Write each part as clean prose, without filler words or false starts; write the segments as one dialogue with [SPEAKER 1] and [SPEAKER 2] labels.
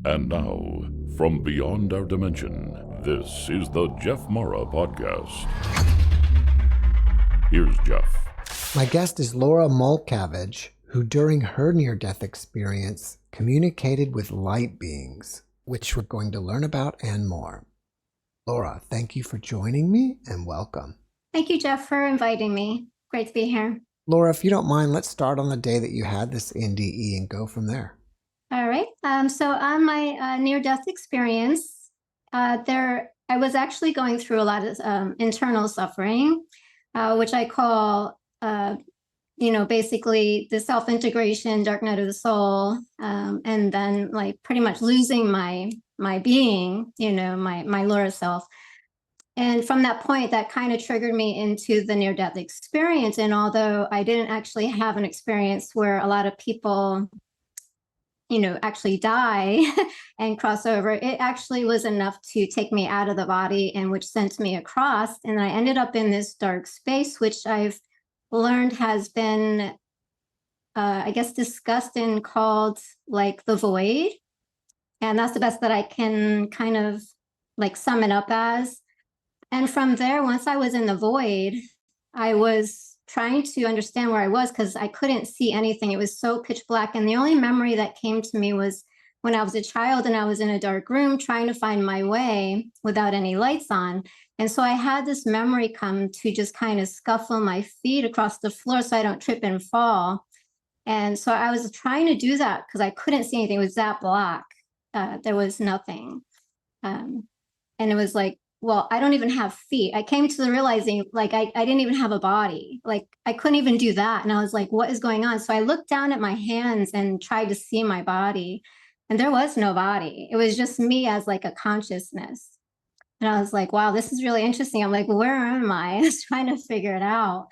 [SPEAKER 1] And now, from beyond our dimension, this is the JeffMara podcast. Here's Jeff.
[SPEAKER 2] My guest is Laura Molecavage, who during her near-death experience communicated with light beings, which we're going to learn about and more. Laura, thank you for joining me and welcome.
[SPEAKER 3] Thank you, Jeff, for inviting me. Great to be here.
[SPEAKER 2] Laura, if you don't mind, let's start on the day that you had this NDE and go from there.
[SPEAKER 3] All right. So on my near-death experience, I was actually going through a lot of internal suffering, which I call, basically the self-integration, dark night of the soul, and then like pretty much losing my being, my Laura self. And from that point, that kind of triggered me into the near-death experience. And although I didn't actually have an experience where a lot of people actually die and cross over, it actually was enough to take me out of the body and which sent me across. And I ended up in this dark space, which I've learned has been, discussed and called like the void. And that's the best that I can kind of like sum it up as. And from there, once I was in the void, I was trying to understand where I was because I couldn't see anything. It was so pitch black. And the only memory that came to me was when I was a child and I was in a dark room trying to find my way without any lights on. And so I had this memory come to just kind of scuffle my feet across the floor so I don't trip and fall. And so I was trying to do that because I couldn't see anything. It was that black. There was nothing. And it was like, well, I don't even have feet. I came to the realizing like I didn't even have a body. Like I couldn't even do that. And I was like, what is going on? So I looked down at my hands and tried to see my body. And there was no body. It was just me as like a consciousness. And I was like, wow, this is really interesting. I'm like, where am I? I was trying to figure it out.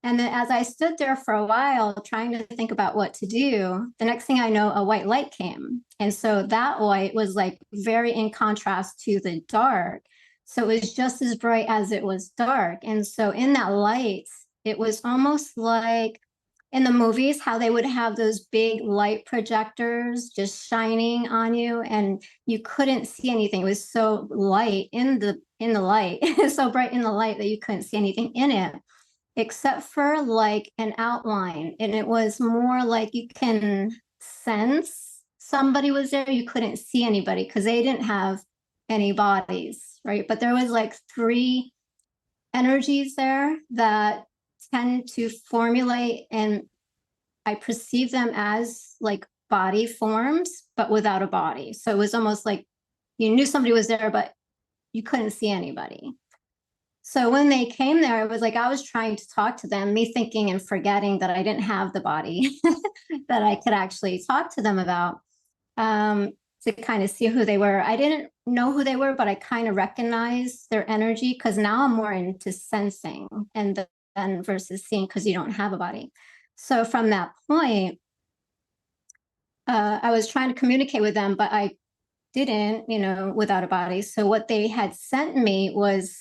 [SPEAKER 3] And then as I stood there for a while trying to think about what to do, the next thing I know, a white light came. And so that white was like very in contrast to the dark. So it was just as bright as it was dark. And so in that light, it was almost like in the movies, how they would have those big light projectors just shining on you and you couldn't see anything. It was so light in the light, so bright in the light that you couldn't see anything in it, except for like an outline. And it was more like you can sense somebody was there. You couldn't see anybody because they didn't have any bodies. Right. But there was like three energies there that tend to formulate, and I perceive them as like body forms, but without a body. So it was almost like you knew somebody was there, but you couldn't see anybody. So when they came there, it was like I was trying to talk to them, me thinking and forgetting that I didn't have the body that I could actually talk to them about. To kind of see who they were. I didn't know who they were, but I kind of recognized their energy because now I'm more into sensing and then versus seeing because you don't have a body. So from that point, I was trying to communicate with them, but I didn't, without a body. So what they had sent me was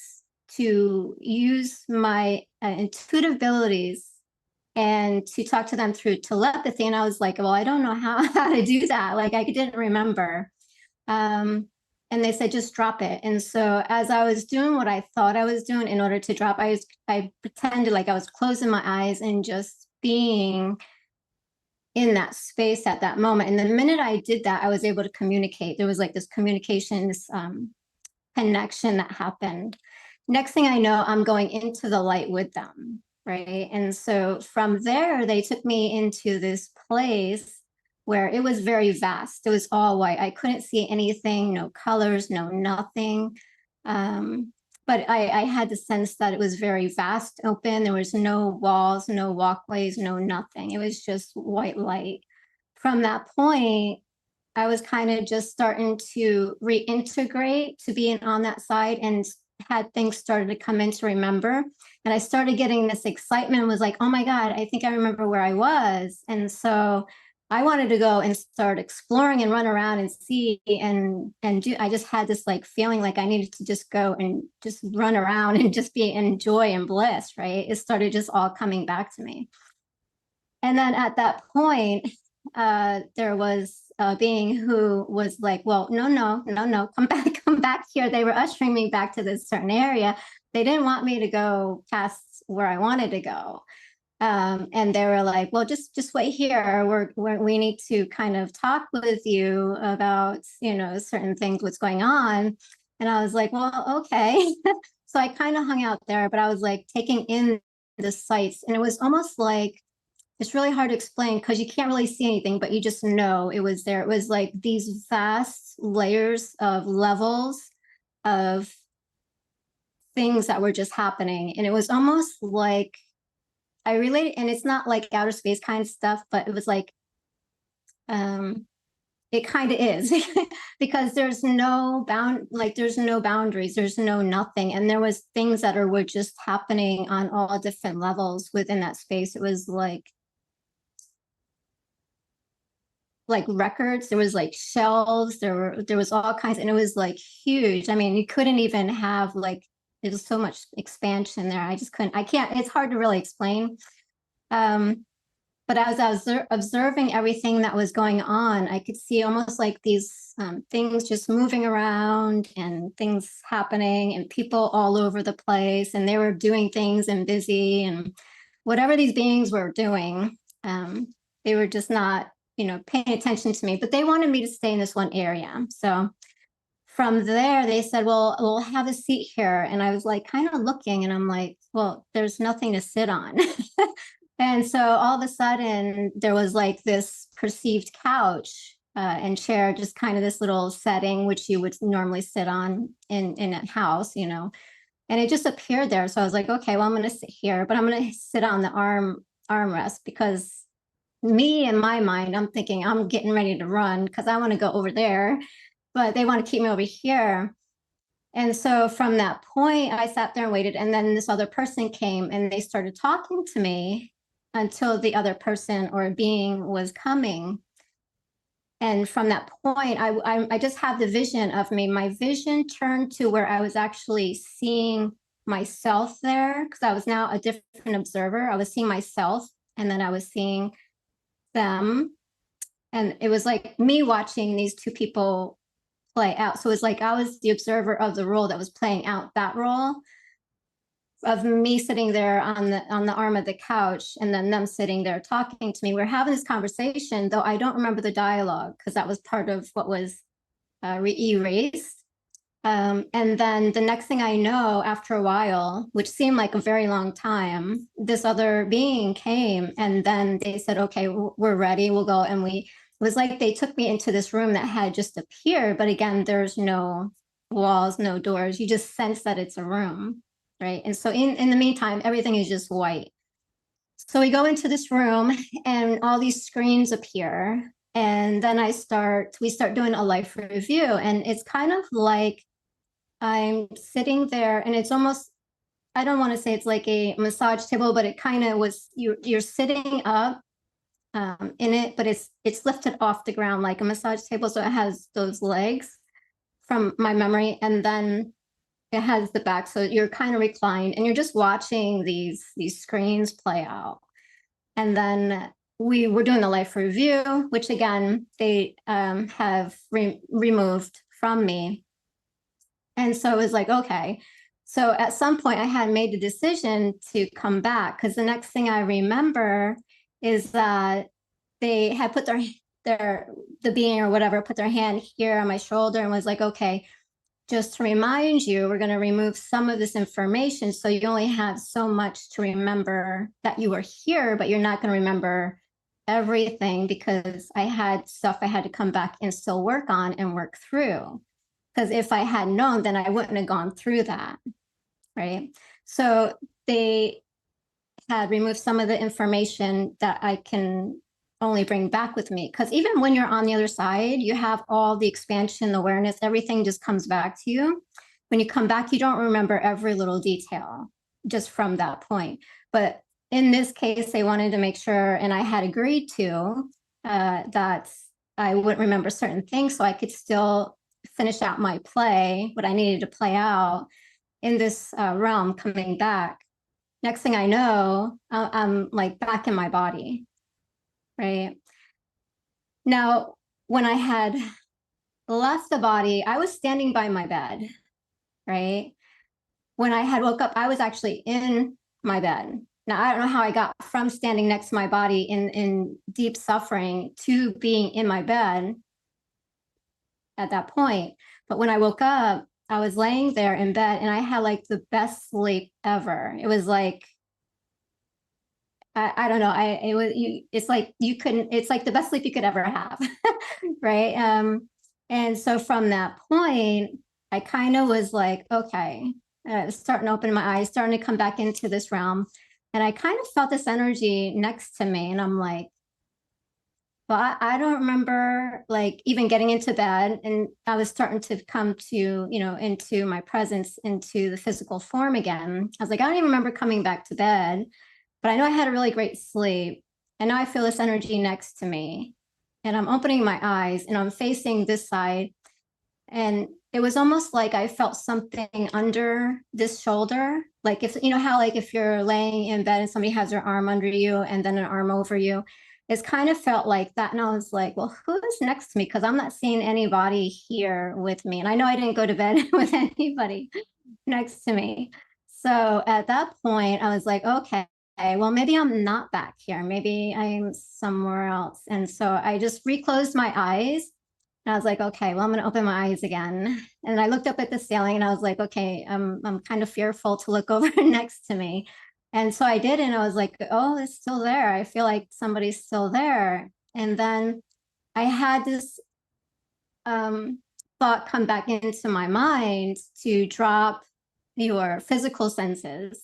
[SPEAKER 3] to use my intuitive abilities and to talk to them through telepathy. And I was like, well, I don't know how to do that. Like I didn't remember. And they said, just drop it. And so as I was doing what I thought I was doing in order to drop, I pretended like I was closing my eyes and just being in that space at that moment. And the minute I did that, I was able to communicate. There was like this communication, this connection that happened. Next thing I know, I'm going into the light with them. Right. And so from there, they took me into this place where it was very vast. It was all white. I couldn't see anything, no colors, no nothing. But I had the sense that it was very vast, open. There was no walls, no walkways, no nothing. It was just white light. From that point, I was kind of just starting to reintegrate to being on that side and had things started to come in to remember. And I started getting this excitement, was like, oh my God, I think I remember where I was. And so I wanted to go and start exploring and run around and see and do. I just had this like feeling like I needed to just go and just run around and just be in joy and bliss, right? It started just all coming back to me. And then at that point, there was being who was like, well, no, come back here. They were ushering me back to this certain area. They didn't want me to go past where I wanted to go. And they were like, well, just wait here. We need to kind of talk with you about, certain things, what's going on. And I was like, well, okay. So I kind of hung out there, but I was like taking in the sights, and it was almost like, it's really hard to explain because you can't really see anything, but you just know it was there. It was like these vast layers of levels of things that were just happening. And it was almost like, I relate, and it's not like outer space kind of stuff, but it was like, it kind of is because there's no boundaries, there's no nothing. And there was things that were just happening on all different levels within that space. It was like records, there was like shelves, there was all kinds, and it was like huge. I mean, you couldn't even have like, there was so much expansion there. I can't, it's hard to really explain. But as I was observing everything that was going on, I could see almost like these things just moving around and things happening and people all over the place. And they were doing things and busy, and whatever these beings were doing, they were just not, paying attention to me, but they wanted me to stay in this one area. So from there, they said, well, we'll have a seat here. And I was like, kind of looking, and I'm like, well, there's nothing to sit on. And so all of a sudden, there was like this perceived couch and chair, just kind of this little setting, which you would normally sit on in a house, and it just appeared there. So I was like, okay, well, I'm going to sit here, but I'm going to sit on the armrest, because me, in my mind, I'm thinking I'm getting ready to run because I want to go over there, but they want to keep me over here. And so from that point, I sat there and waited. And then this other person came and they started talking to me until the other person or being was coming. And from that point, I just have the vision of me. My vision turned to where I was actually seeing myself there, because I was now a different observer. I was seeing myself, and then I was seeing them. And it was like me watching these two people play out. So it was like I was the observer of the role that was playing out that role of me sitting there on the arm of the couch, and then them sitting there talking to me. We're having this conversation, though I don't remember the dialogue because that was part of what was erased. And then the next thing I know, after a while, which seemed like a very long time, this other being came, and then they said, okay, we're ready, we'll go. And it was like they took me into this room that had just appeared, but again, there's no walls, no doors. You just sense that it's a room, right? And so in the meantime, everything is just white. So we go into this room and all these screens appear. And then we start doing a life review. And it's kind of like I'm sitting there, and it's almost, I don't want to say it's like a massage table, but it kind of was, you're sitting up in it, but it's lifted off the ground like a massage table. So it has those legs from my memory, and then it has the back. So you're kind of reclined and you're just watching these screens play out. And then we were doing the life review, which again, they have removed from me. And so it was like, okay. So at some point I had made the decision to come back, because the next thing I remember is that they had put the being or whatever, put their hand here on my shoulder and was like, okay, just to remind you, we're going to remove some of this information. So you only have so much to remember that you were here, but you're not going to remember everything, because I had stuff I had to come back and still work on and work through. Because if I had known, then I wouldn't have gone through that, right? So they had removed some of the information that I can only bring back with me. Because even when you're on the other side, you have all the expansion, the awareness, everything just comes back to you. When you come back, you don't remember every little detail just from that point. But in this case, they wanted to make sure, and I had agreed to, that I wouldn't remember certain things, so I could still finish out my play, what I needed to play out in this realm coming back. Next thing I know, I'm like back in my body, right? Now, when I had left the body, I was standing by my bed, right? When I had woke up, I was actually in my bed. Now, I don't know how I got from standing next to my body in deep suffering to being in my bed at that point. But when I woke up, I was laying there in bed and I had like the best sleep ever. It was like, I don't know. It's like you couldn't, it's like the best sleep you could ever have. Right. And so from that point, I kind of was like, okay, starting to open my eyes, starting to come back into this realm. And I kind of felt this energy next to me. And I'm like, well, I don't remember like even getting into bed, and I was starting to come to, into my presence, into the physical form again. I was like, I don't even remember coming back to bed, but I know I had a really great sleep. And now I feel this energy next to me. And I'm opening my eyes and I'm facing this side. And it was almost like I felt something under this shoulder. Like if, how like if you're laying in bed and somebody has their arm under you and then an arm over you, it's kind of felt like that. And I was like, well, who's next to me? Because I'm not seeing anybody here with me. And I know I didn't go to bed with anybody next to me. So at that point, I was like, okay, well, maybe I'm not back here. Maybe I'm somewhere else. And so I just reclosed my eyes. And I was like, okay, well, I'm going to open my eyes again. And I looked up at the ceiling and I was like, okay, I'm kind of fearful to look over next to me. And so I did, and I was like, oh, it's still there. I feel like somebody's still there. And then I had this thought come back into my mind to drop your physical senses.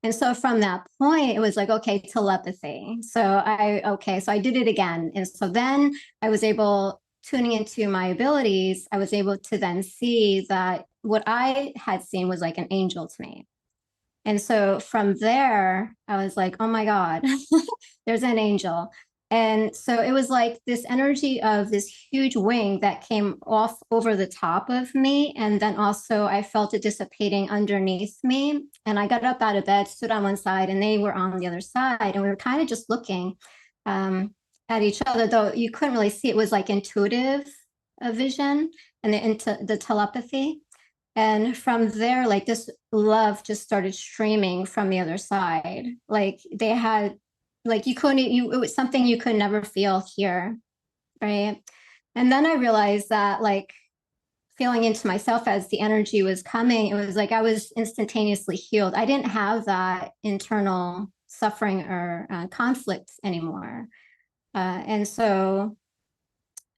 [SPEAKER 3] And so from that point, it was like, okay, telepathy. So I did it again. And so then I was able, tuning into my abilities, I was able to then see that what I had seen was like an angel to me. And so from there, I was like, oh my God, there's an angel. And so it was like this energy of this huge wing that came off over the top of me. And then also I felt it dissipating underneath me. And I got up out of bed, stood on one side, and they were on the other side. And we were kind of just looking at each other, though you couldn't really see. It was like intuitive vision and the telepathy. And from there, like this love just started streaming from the other side. Like they had, like it was something you could never feel here, right? And then I realized that like feeling into myself as the energy was coming, it was like I was instantaneously healed. I didn't have that internal suffering or conflict anymore. And so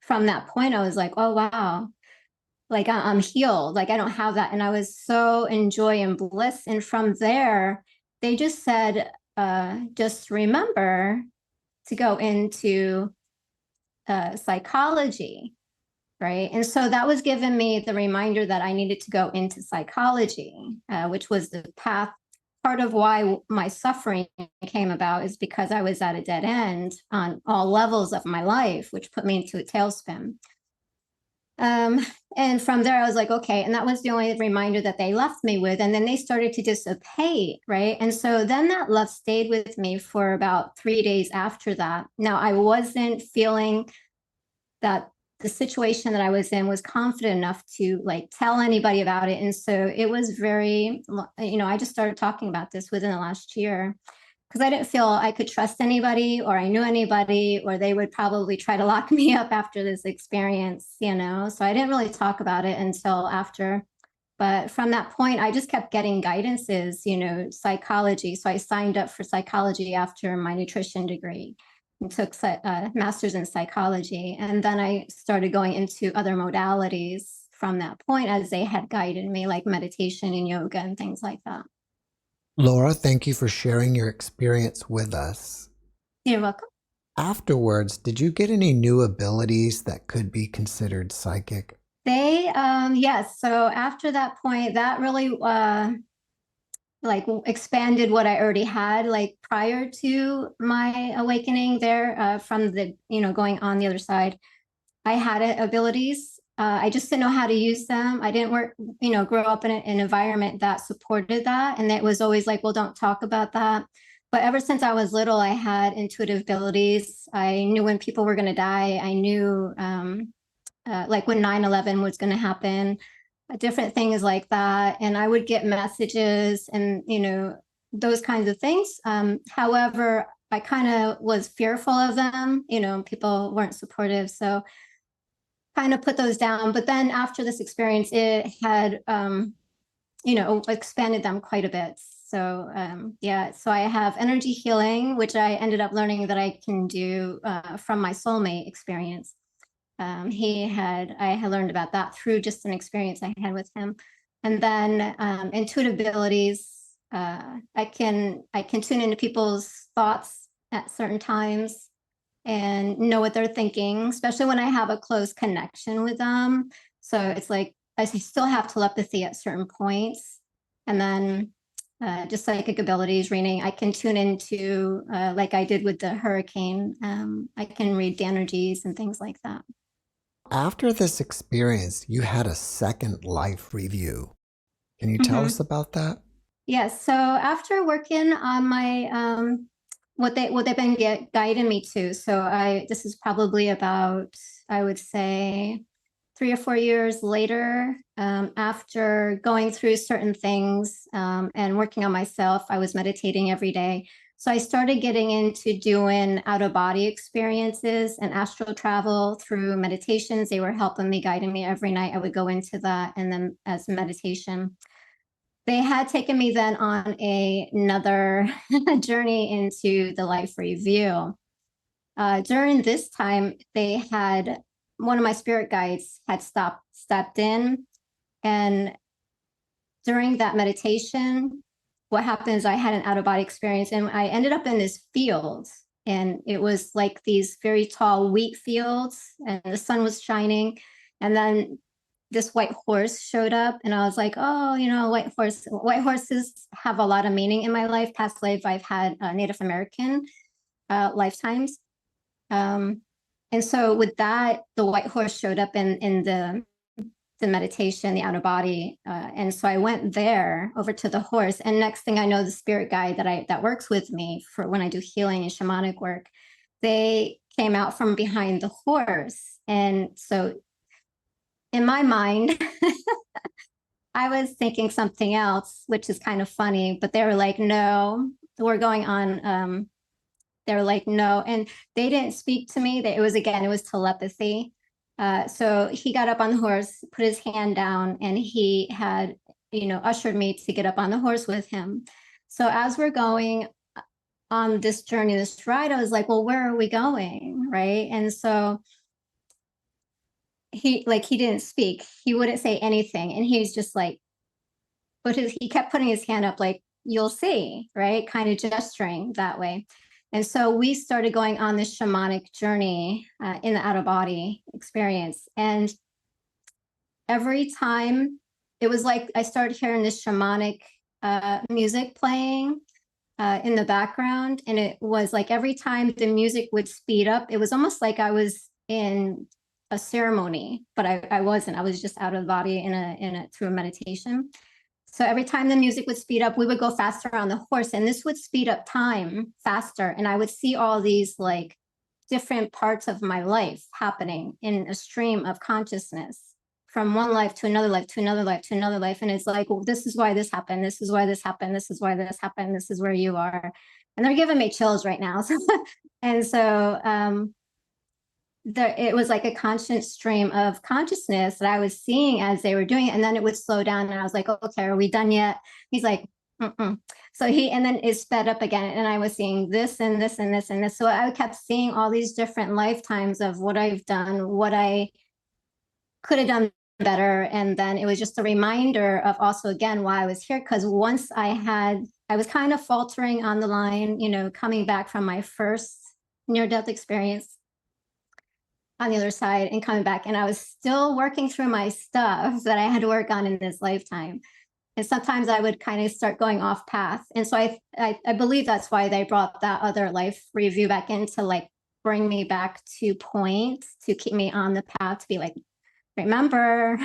[SPEAKER 3] from that point, I was like, oh, wow. Like I'm healed, like I don't have that. And I was so in joy and bliss. And from there, they just said, just remember to go into psychology, right? And so that was giving me the reminder that I needed to go into psychology, which was the path. Part of why my suffering came about is because I was at a dead end on all levels of my life, which put me into a tailspin. And from there, I was like, okay. And that was the only reminder that they left me with. And then they started to dissipate, right? And so then that love stayed with me for about 3 days after that. Now, I wasn't feeling that the situation that I was in was confident enough to like tell anybody about it. And so it was very, I just started talking about this within the last year, because I didn't feel I could trust anybody or I knew anybody, or they would probably try to lock me up after this experience, So I didn't really talk about it until after. But from that point, I just kept getting guidances, psychology. So I signed up for psychology after my nutrition degree and took a master's in psychology. And then I started going into other modalities from that point as they had guided me, like meditation and yoga and things like that.
[SPEAKER 2] Laura, thank you for sharing your experience with us.
[SPEAKER 3] You're welcome.
[SPEAKER 2] Afterwards, did you get any new abilities that could be considered psychic?
[SPEAKER 3] Yes. So after that point, that really like expanded what I already had, like prior to my awakening there, from the, going on the other side. I had abilities. I just didn't know how to use them. I didn't grow up in an environment that supported that. And it was always like, well, don't talk about that. But ever since I was little, I had intuitive abilities. I knew when people were going to die. I knew like when 9/11 was going to happen, different things like that. And I would get messages and, those kinds of things. However, I kind of was fearful of them. People weren't supportive. So kind of put those down. But then after this experience, it had, expanded them quite a bit. So yeah, so I have energy healing, which I ended up learning that I can do from my soulmate experience. I had learned about that through just an experience I had with him. And then intuitive abilities, I can tune into people's thoughts at certain times and know what they're thinking, especially when I have a close connection with them. So it's like I still have telepathy at certain points. And then just psychic abilities, reading, I can tune into, like I did with the hurricane. I can read the energies and things like that.
[SPEAKER 2] After this experience, you had a second life review. Can you tell us about that?
[SPEAKER 3] Yes. So after working on my what they've been guiding me to, so this is probably about, I would say, 3 or 4 years later, after going through certain things and working on myself. I was meditating every day. So I started getting into doing out-of-body experiences and astral travel through meditations. They were helping me, guiding me every night. I would go into that and then as meditation. They had taken me then on another journey into the life review. During this time, one of my spirit guides had stepped in, and during that meditation, what happened is I had an out-of-body experience, and I ended up in this field, and it was like these very tall wheat fields, and the sun was shining, and then this white horse showed up, and I was like, oh, white horses have a lot of meaning in my life. Past life, I've had Native American lifetimes. And so with that, the white horse showed up in the meditation, the out of body. And so I went there over to the horse. And next thing I know, the spirit guide that works with me for when I do healing and shamanic work, they came out from behind the horse. And so in my mind, I was thinking something else, which is kind of funny, but they were like, no, we're going on. They were like, no. And they didn't speak to me. It was telepathy. So he got up on the horse, put his hand down, and he had, ushered me to get up on the horse with him. So as we're going on this journey, this ride, I was like, well, where are we going? Right. And so he didn't speak. He wouldn't say anything. And he was just like, he kept putting his hand up, like, you'll see, right? Kind of gesturing that way. And so we started going on this shamanic journey in the out-of-body experience. And every time, it was like I started hearing this shamanic music playing in the background. And it was like every time the music would speed up, it was almost like I was in a ceremony, but I wasn't. I was just out of the body through a meditation. So every time the music would speed up, we would go faster on the horse, and this would speed up time faster. And I would see all these like different parts of my life happening in a stream of consciousness from one life to another life, to another life, to another life. And it's like, well, this is why this happened. This is why this happened. This is why this happened. This is where you are. And they're giving me chills right now. And so, it was like a constant stream of consciousness that I was seeing as they were doing it. And then it would slow down and I was like, okay, are we done yet? He's like, mm-mm. So and then it sped up again. And I was seeing this and this and this and this. So I kept seeing all these different lifetimes of what I've done, what I could have done better. And then it was just a reminder of also, again, why I was here. Because once I was kind of faltering on the line, coming back from my first near-death experience on the other side and coming back. And I was still working through my stuff that I had to work on in this lifetime. And sometimes I would kind of start going off path. And so I believe that's why they brought that other life review back in to like bring me back to point, to keep me on the path, to be like, remember,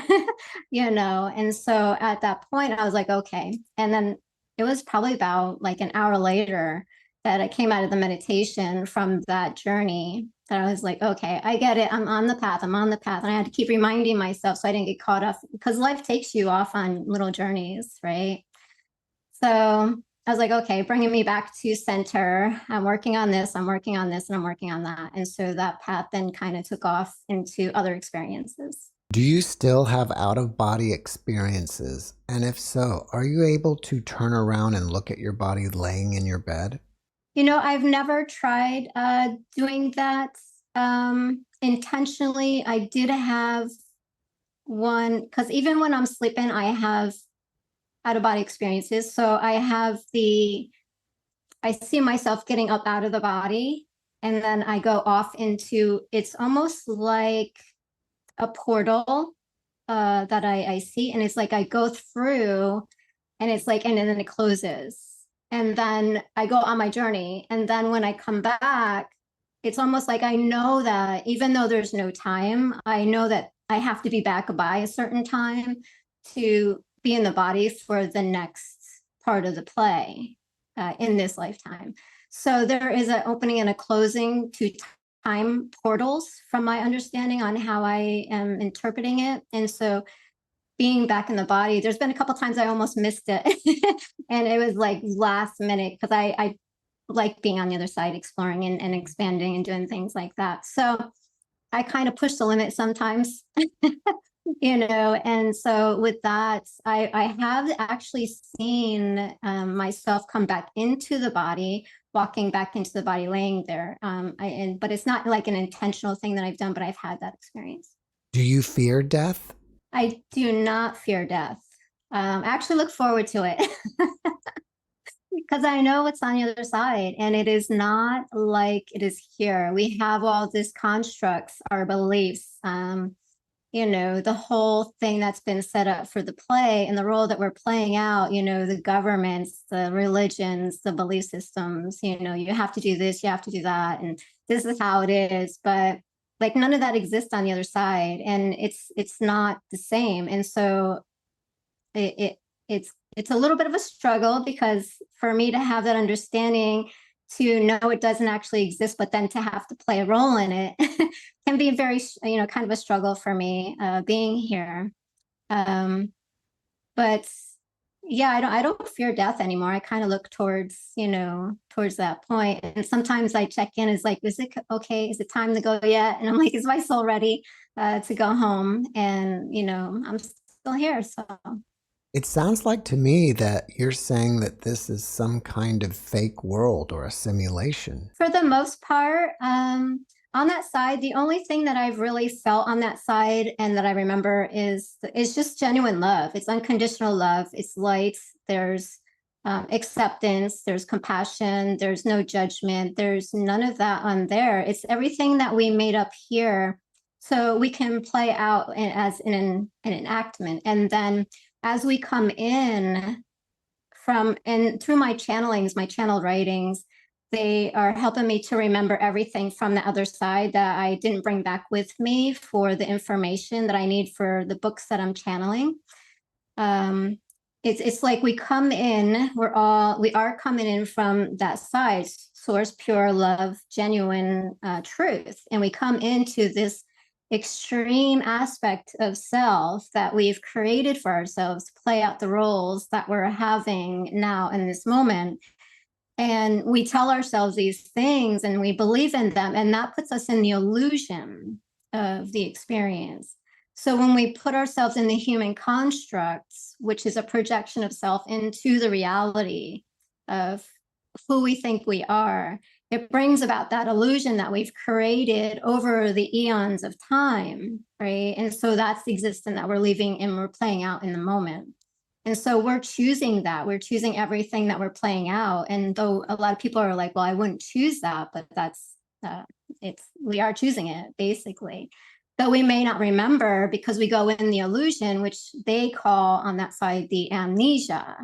[SPEAKER 3] And so at that point I was like, okay. And then it was probably about like an hour later, that I came out of the meditation from that journey, that I was like, okay, I get it. I'm on the path. I'm on the path. And I had to keep reminding myself so I didn't get caught up, because life takes you off on little journeys, right? So I was like, okay, bringing me back to center. I'm working on this, I'm working on this, and I'm working on that. And so that path then kind of took off into other experiences.
[SPEAKER 2] Do you still have out-of-body experiences? And if so, are you able to turn around and look at your body laying in your bed?
[SPEAKER 3] You know, I've never tried doing that intentionally. I did have one, because even when I'm sleeping, I have out-of-body experiences. So I see myself getting up out of the body, and then I go off into, it's almost like a portal that I see, and it's like I go through, and it's like, and then it closes, and then I go on my journey, and then when I come back, it's almost like I know that even though there's no time, I know that I have to be back by a certain time to be in the body for the next part of the play in this lifetime. So there is an opening and a closing to time portals, from my understanding on how I am interpreting it. And so being back in the body, there's been a couple times I almost missed it. And it was like last minute, because I like being on the other side, exploring and expanding and doing things like that. So I kind of push the limit sometimes. And so with that, I have actually seen myself come back into the body, walking back into the body, laying there. But it's not like an intentional thing that I've done, but I've had that experience.
[SPEAKER 2] Do you fear death?
[SPEAKER 3] I do not fear death. I actually look forward to it. Because I know what's on the other side, and it is not like it is here. We have all these constructs, our beliefs, the whole thing that's been set up for the play and the role that we're playing out, the governments, the religions, the belief systems, you have to do this, you have to do that, and this is how it is. But like none of that exists on the other side, and it's not the same. And so it's a little bit of a struggle, because for me to have that understanding, to know it doesn't actually exist, but then to have to play a role in it can be very, kind of a struggle for me being here. But yeah, I don't fear death anymore. I kind of look towards, towards that point. And sometimes I check in, is like, is it okay? Is it time to go yet? And I'm like, is my soul ready to go home? And, I'm still here. So
[SPEAKER 2] It sounds like to me that you're saying that this is some kind of fake world or a simulation.
[SPEAKER 3] for the most part, on that side, the only thing that I've really felt on that side and that I remember is just genuine love. It's unconditional love. It's light. There's acceptance. There's compassion. There's no judgment. There's none of that on there. It's everything that we made up here, so we can play out as in an enactment. And then as we come in and through my channelings, my channel writings, they are helping me to remember everything from the other side that I didn't bring back with me for the information that I need for the books that I'm channeling. It's like we come in, we are coming in from that side, source, pure love, genuine truth, and we come into this extreme aspect of self that we've created for ourselves to play out the roles that we're having now in this moment. And we tell ourselves these things and we believe in them, and that puts us in the illusion of the experience. So when we put ourselves in the human constructs, which is a projection of self into the reality of who we think we are, it brings about that illusion that we've created over the eons of time, right? And so that's the existence that we're leaving and we're playing out in the moment. And so we're choosing that. We're choosing everything that we're playing out. And though a lot of people are like, well, I wouldn't choose that, but we are choosing it, basically. Though we may not remember, because we go in the illusion, which they call on that side the amnesia.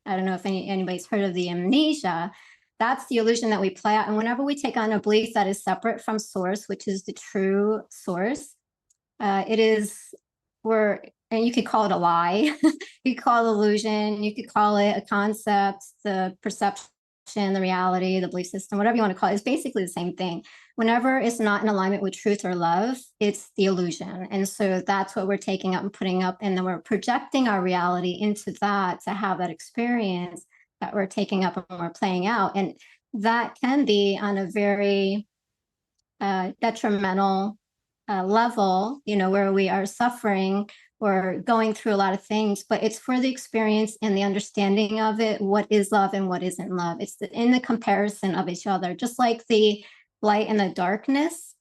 [SPEAKER 3] I don't know if anybody's heard of the amnesia. That's the illusion that we play out. And whenever we take on a belief that is separate from source, which is the true source, and you could call it a lie, you could call it illusion, you could call it a concept, the perception the reality, the belief system, whatever you want to call it, is basically the same thing. Whenever it's not in alignment with truth or love, it's the illusion. And so that's what we're taking up and putting up. And then we're projecting our reality into that to have that experience that we're taking up and we're playing out. And that can be on a very detrimental level, where we are suffering or going through a lot of things, but it's for the experience and the understanding of it, what is love and what isn't love. It's in the comparison of each other, just like the light and the darkness.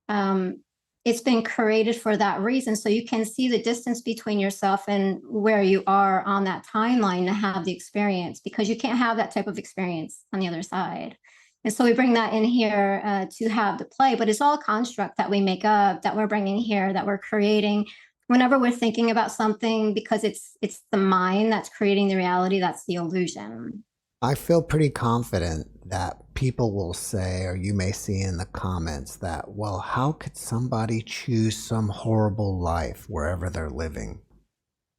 [SPEAKER 3] It's been created for that reason. So you can see the distance between yourself and where you are on that timeline to have the experience, because you can't have that type of experience on the other side. And so we bring that in here to have the play, but it's all a construct that we make up, that we're bringing here, that we're creating whenever we're thinking about something, because it's the mind that's creating the reality. That's the illusion.
[SPEAKER 2] I feel pretty confident that people will say, or you may see in the comments, that, well, how could somebody choose some horrible life wherever they're living?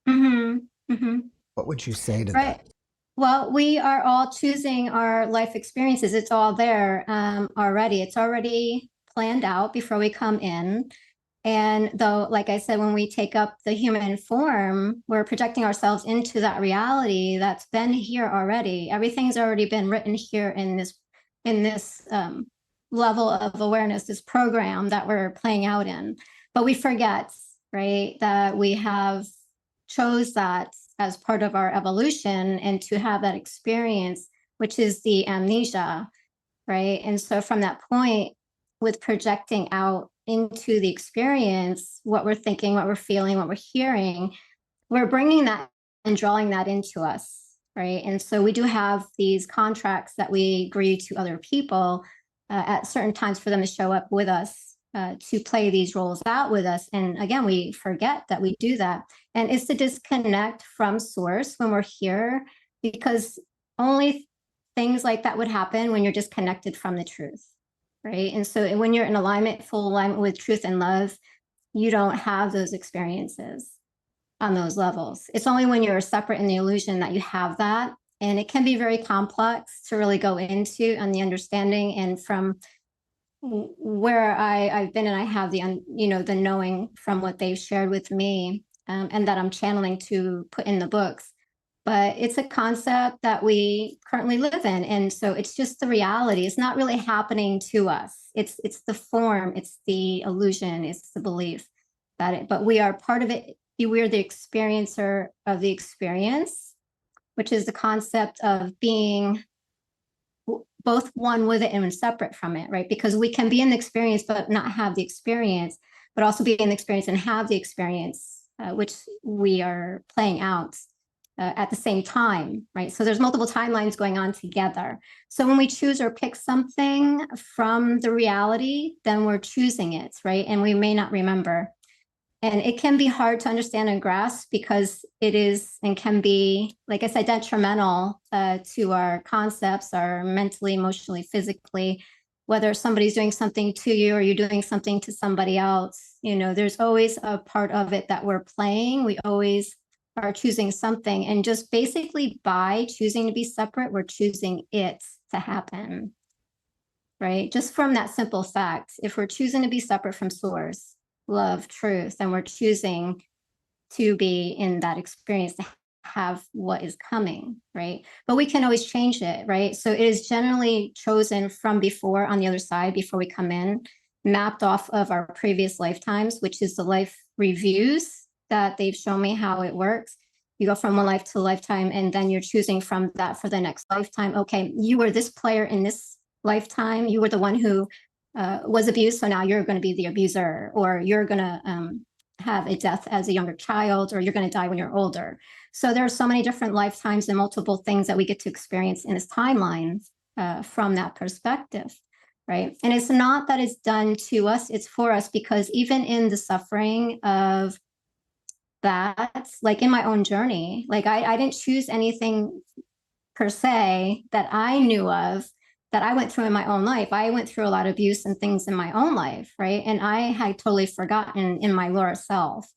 [SPEAKER 3] Mm-hmm. Mm-hmm.
[SPEAKER 2] What would you say to
[SPEAKER 3] Right.
[SPEAKER 2] that?
[SPEAKER 3] Well, we are all choosing our life experiences. It's all there already. It's already planned out before we come in. And though, like I said, when we take up the human form, we're projecting ourselves into that reality that's been here already. Everything's already been written here in this level of awareness, this program that we're playing out in. But we forget, right, that we have chose that as part of our evolution, and to have that experience, which is the amnesia, right? And so from that point, with projecting out into the experience, what we're thinking, what we're feeling, what we're hearing, we're bringing that and drawing that into us, right? And so we do have these contracts that we agree to other people at certain times for them to show up with us, to play these roles out with us. And again, we forget that we do that. And it's to disconnect from source when we're here, because only things like that would happen when you're disconnected from the truth, right? And so when you're in alignment, full alignment with truth and love, you don't have those experiences on those levels. It's only when you're separate in the illusion that you have that. And it can be very complex to really go into on the understanding. And from where I've been, and I have the the knowing from what they've shared with me, and that I'm channeling to put in the books. But it's a concept that we currently live in, and so it's just the reality. It's not really happening to us. It's the form, it's the illusion, it's the belief that it. But we are part of it. We're the experiencer of the experience, which is the concept of being both one with it and separate from it, right? Because we can be in the experience but not have the experience, but also be in the experience and have the experience, which we are playing out at the same time, right? So there's multiple timelines going on together. So when we choose or pick something from the reality, then we're choosing it, right? And we may not remember. And it can be hard to understand and grasp, because it is and can be, like I said, detrimental to our concepts, our mentally, emotionally, physically, whether somebody's doing something to you or you're doing something to somebody else. There's always a part of it that we're playing. We always are choosing something. And just basically by choosing to be separate, we're choosing it to happen, right? Just from that simple fact, if we're choosing to be separate from source, love, truth, and we're choosing to be in that experience to have what is coming, right? But we can always change it, right? So it is generally chosen from before, on the other side, before we come in, mapped off of our previous lifetimes, which is the life reviews that they've shown me how it works. You go from one life to a lifetime, and then you're choosing from that for the next lifetime. Okay, you were this player in this lifetime. You were the one who was abused, so now you're going to be the abuser, or you're going to have a death as a younger child, or you're going to die when you're older. So there are so many different lifetimes and multiple things that we get to experience in this timeline from that perspective, right? And it's not that it's done to us, it's for us, because even in the suffering of that, like in my own journey, like I didn't choose anything per se that I knew of that I went through in my own life. I went through a lot of abuse and things in my own life, right? And I had totally forgotten in my Laura self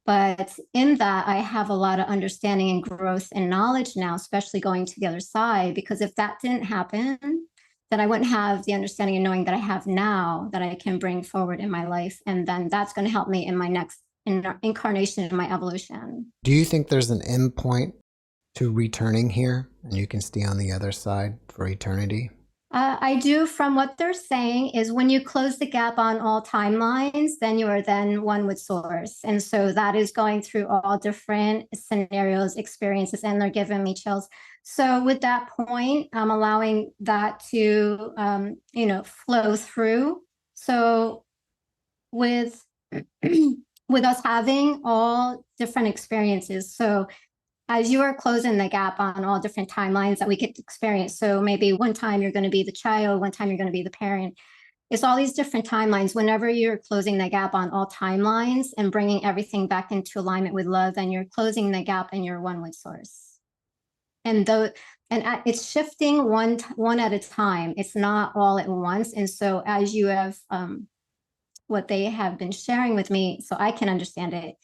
[SPEAKER 3] But in that, I have a lot of understanding and growth and knowledge now, especially going to the other side, because if that didn't happen, then I wouldn't have the understanding and knowing that I have now that I can bring forward in my life. And then that's going to help me in my next incarnation in my evolution.
[SPEAKER 2] Do you think there's an end point to returning here and you can stay on the other side for eternity?
[SPEAKER 3] I do, from what they're saying, is when you close the gap on all timelines, then you are then one with source. And so that is going through all different scenarios, experiences, and they're giving me chills. So with that point, I'm allowing that to, flow through. So with, with us having all different experiences. So as you are closing the gap on all different timelines that we could experience. So maybe one time you're going to be the child, one time you're going to be the parent. It's all these different timelines. Whenever you're closing the gap on all timelines and bringing everything back into alignment with love, then you're closing the gap and you're one with source. And it's shifting one at a time. It's not all at once. And so as you have what they have been sharing with me, so I can understand it,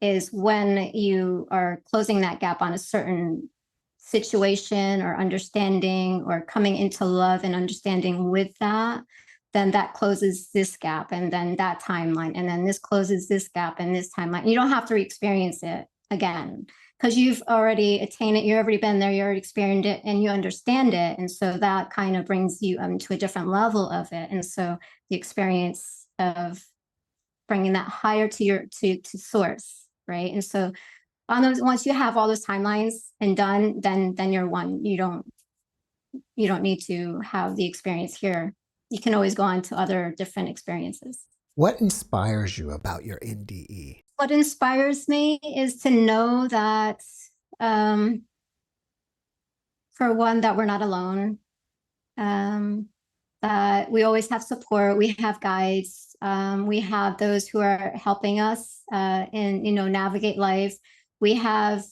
[SPEAKER 3] is when you are closing that gap on a certain situation or understanding or coming into love and understanding with that, then that closes this gap and then that timeline. And then this closes this gap and this timeline. You don't have to re-experience it again because you've already attained it. You've already been there. You already experienced it and you understand it. And so that kind of brings you to a different level of it. And so the experience of bringing that higher to source. Right. And so on those, once you have all those timelines and done, then you're one. You don't need to have the experience here. You can always go on to other different experiences.
[SPEAKER 2] What inspires you about your NDE?
[SPEAKER 3] What inspires me is to know that, for one, that we're not alone, that we always have support. We have guides. We have those who are helping us navigate life. We have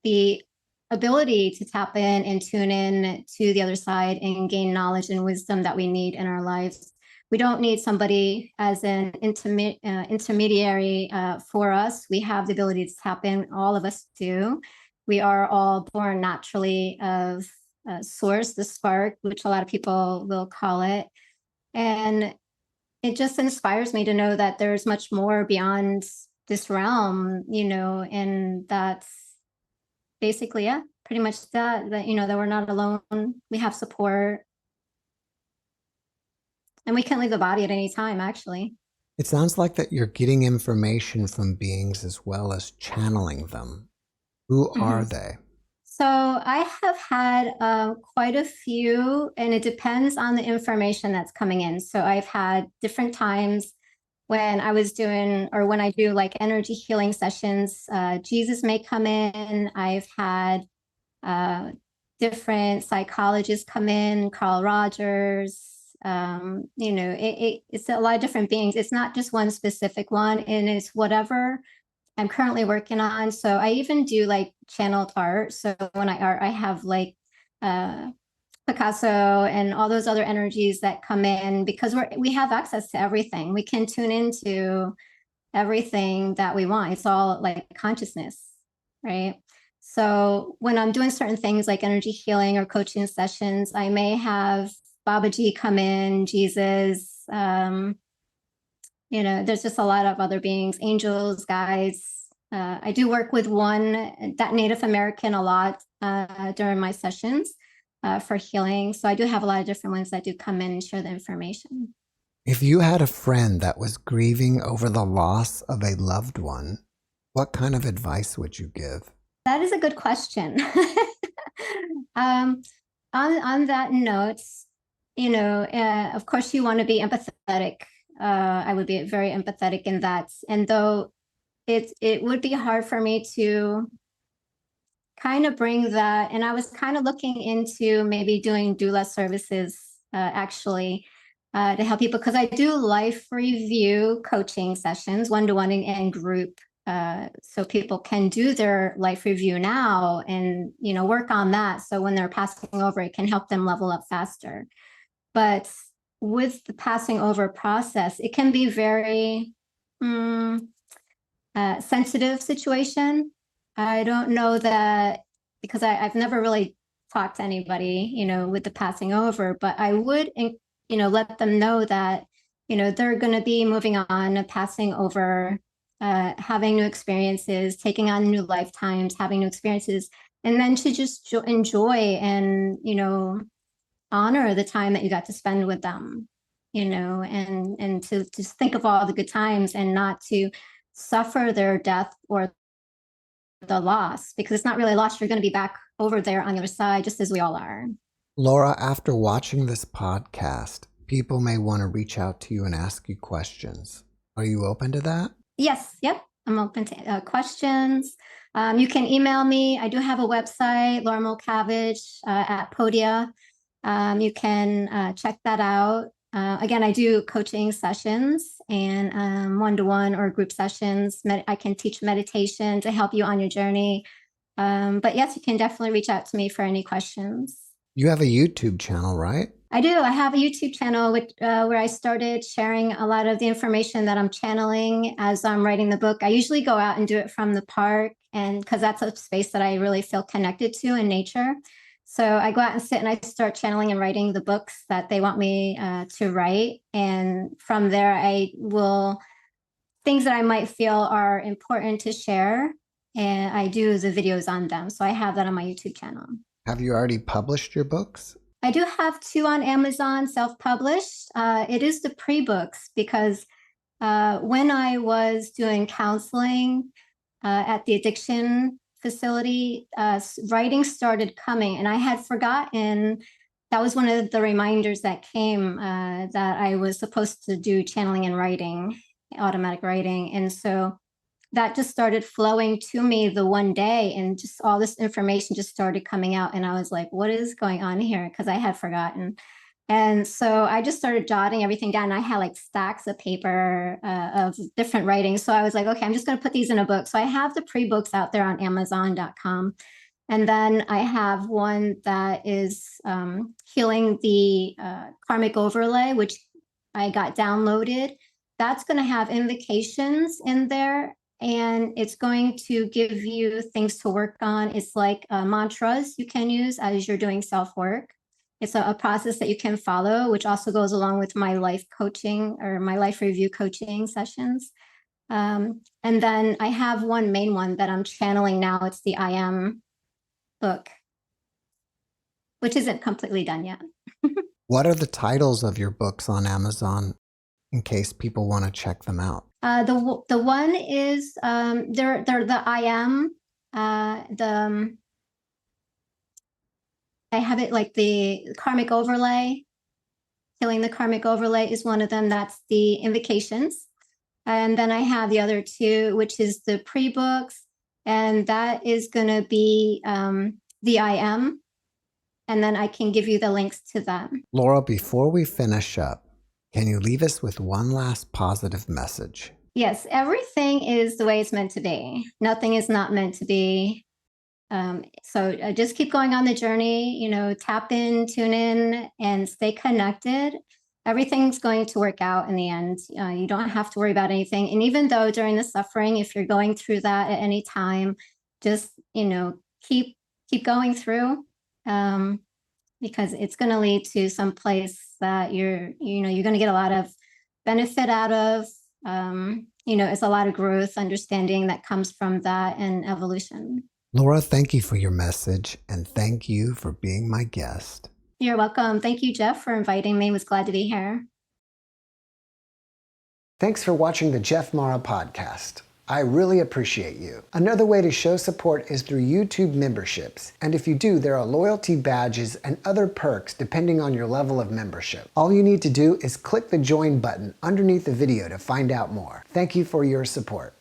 [SPEAKER 3] the ability to tap in and tune in to the other side and gain knowledge and wisdom that we need in our lives. We don't need somebody as an intermediary for us. We have the ability to tap in. All of us do. We are all born naturally of source, the spark, which a lot of people will call it. And it just inspires me to know that there's much more beyond this realm, and that's basically it. Pretty much that we're not alone. We have support. And we can leave the body at any time, actually.
[SPEAKER 2] It sounds like that you're getting information from beings as well as channeling them. Who are they?
[SPEAKER 3] So I have had quite a few, and it depends on the information that's coming in. So I've had different times when I was doing, or when I do like energy healing sessions, Jesus may come in. I've had different psychologists come in, Carl Rogers, it's a lot of different beings. It's not just one specific one, and it's whatever I'm currently working on. So I even do like channeled art. So when I art, I have like Picasso and all those other energies that come in because we have access to everything. We can tune into everything that we want. It's all like consciousness, right? So when I'm doing certain things like energy healing or coaching sessions, I may have Babaji come in, Jesus, there's just a lot of other beings, angels, guides. I do work with that Native American a lot during my sessions for healing. So I do have a lot of different ones that do come in and share the information.
[SPEAKER 2] If you had a friend that was grieving over the loss of a loved one, what kind of advice would you give?
[SPEAKER 3] That is a good question. On that note, of course you want to be empathetic. I would be very empathetic in that. And though it would be hard for me to kind of bring that, and I was kind of looking into maybe doing doula services actually to help people, because I do life review coaching sessions, one-to-one and group. So people can do their life review now and, work on that. So when they're passing over, it can help them level up faster. But with the passing over process, it can be very, sensitive situation. I don't know that because I've never really talked to anybody, with the passing over, but I would, let them know that, they're going to be moving on, passing over, having new experiences, taking on new lifetimes, having new experiences, and then to just enjoy and, honor the time that you got to spend with them, and to just think of all the good times and not to suffer their death or the loss, because it's not really a loss. You're going to be back over there on the other side, just as we all are.
[SPEAKER 2] Laura, after watching this podcast, people may want to reach out to you and ask you questions. Are you open to that?
[SPEAKER 3] Yes. Yep. I'm open to questions. You can email me. I do have a website, Laura Molecavage, at Podia. You can check that out. Again, I do coaching sessions and one-to-one or group sessions. I can teach meditation to help you on your journey. But yes, you can definitely reach out to me for any questions.
[SPEAKER 2] You have a YouTube channel, right?
[SPEAKER 3] I do. I have a YouTube channel where I started sharing a lot of the information that I'm channeling as I'm writing the book. I usually go out and do it from the park, and because that's a space that I really feel connected to in nature. So I go out and sit and I start channeling and writing the books that they want me to write. And from there, things that I might feel are important to share, and I do the videos on them. So I have that on my YouTube channel.
[SPEAKER 2] Have you already published your books?
[SPEAKER 3] I do have 2 on Amazon, self-published. It is the pre-books because when I was doing counseling at the addiction facility, writing started coming, and I had forgotten. That was one of the reminders that came that I was supposed to do channeling and writing, automatic writing. And so that just started flowing to me the one day, and just all this information just started coming out. And I was like, what is going on here? Because I had forgotten. And so I just started jotting everything down. I had like stacks of paper of different writings. So I was like, okay, I'm just going to put these in a book. So I have the pre-books out there on Amazon.com. And then I have one that is healing the karmic overlay, which I got downloaded. That's going to have invocations in there, and it's going to give you things to work on. It's like mantras you can use as you're doing self-work. It's a process that you can follow, which also goes along with my life coaching or my life review coaching sessions. And then I have one main one that I'm channeling now. It's the I Am book, which isn't completely done yet.
[SPEAKER 2] What are the titles of your books on Amazon in case people want to check them out?
[SPEAKER 3] The one is they're the I Am I have it like the karmic overlay. Healing the karmic overlay is one of them. That's the invocations. And then I have the other 2, which is the pre-books, and that is going to be the I Am. And then I can give you the links to that.
[SPEAKER 2] Laura, before we finish up, can you leave us with one last positive message?
[SPEAKER 3] Yes, everything is the way it's meant to be. Nothing is not meant to be. So just keep going on the journey, tap in, tune in, and stay connected. Everything's going to work out in the end. You don't have to worry about anything. And even though during the suffering, if you're going through that at any time, just, keep going through, because it's going to lead to some place that you're going to get a lot of benefit out of. It's a lot of growth, understanding that comes from that, and evolution.
[SPEAKER 2] Laura, thank you for your message, and thank you for being my guest.
[SPEAKER 3] You're welcome. Thank you, Jeff, for inviting me. I was glad to be here.
[SPEAKER 2] Thanks for watching the JeffMara podcast. I really appreciate you. Another way to show support is through YouTube memberships. And if you do, there are loyalty badges and other perks depending on your level of membership. All you need to do is click the join button underneath the video to find out more. Thank you for your support.